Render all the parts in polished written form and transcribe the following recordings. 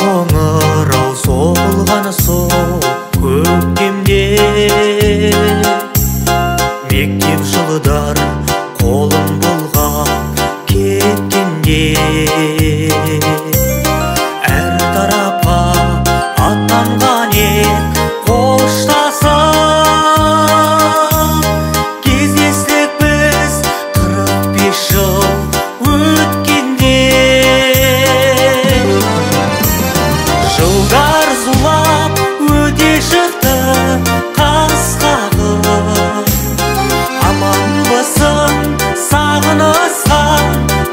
қоңырау солғаны сол көктемде, мектеп жылдар қолым бұлғап кеткенде, әр тарапқа аттанған ек қоштасып, кездестік біз 45 жыл өткенде. Жылдар зулап өте шықты қас қағып, аманбысың сағынысқан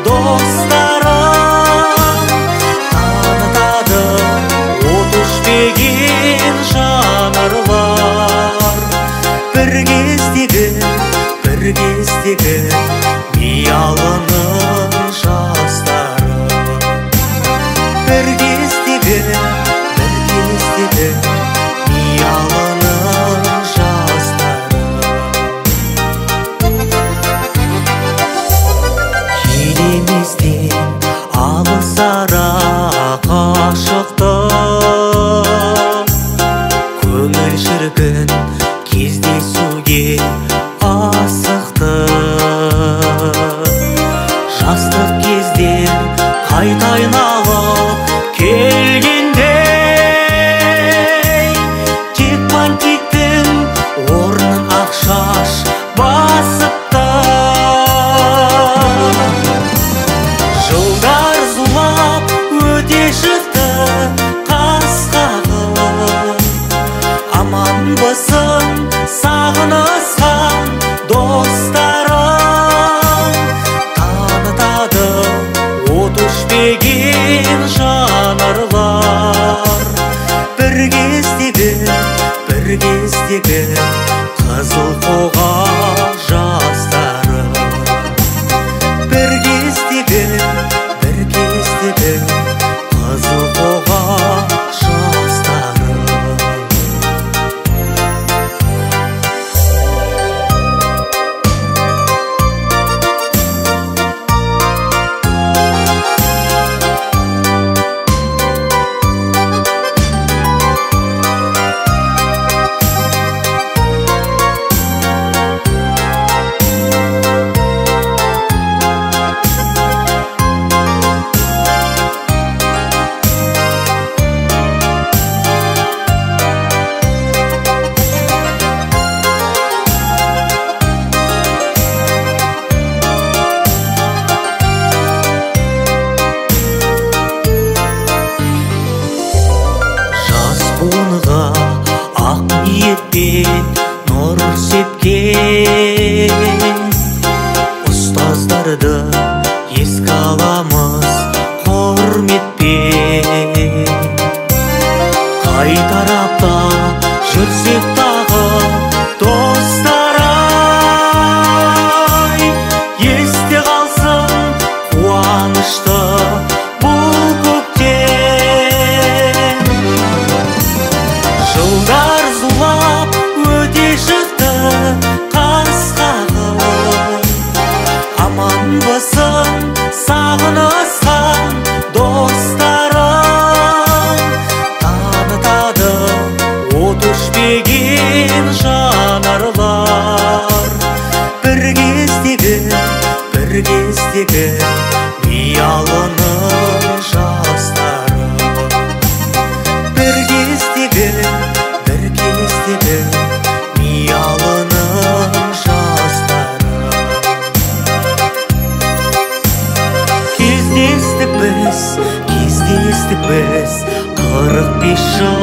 достарым, танытады от өшпеген жанарлар. Бір кездегі миялының жастары, бір кездегі миялының жастары. Елеместен алысара қашықтық, көңіл шіркін кездесуге асықты. Жастық кездер қайта айналып келгенде, тек бантиктің орнын ақшаш басыпты. Жылдар зулап өте шықты қас қағып, аманбысың сағынысқан достарым, танытады от өшпеген жанарлар. Бір кездегі қызыл қоға жастары, бір кездегі қызыл қоға жастары. Буынға ақ ниетпен нұр сепкен, ұстаздарды еске аламыз құрметпен. Қай тарапта жүрсек тағы достар-ай, есте қалсын қуанышты бұл көктем. Жылдар зулап өте шықты қас қағып, аманбысың сағынысқан достарым, танытады от өшпеген жанарлар. Бір кездегі миялының жастары, бір кездегі миялының жастары. Кездестік біз 45 жыл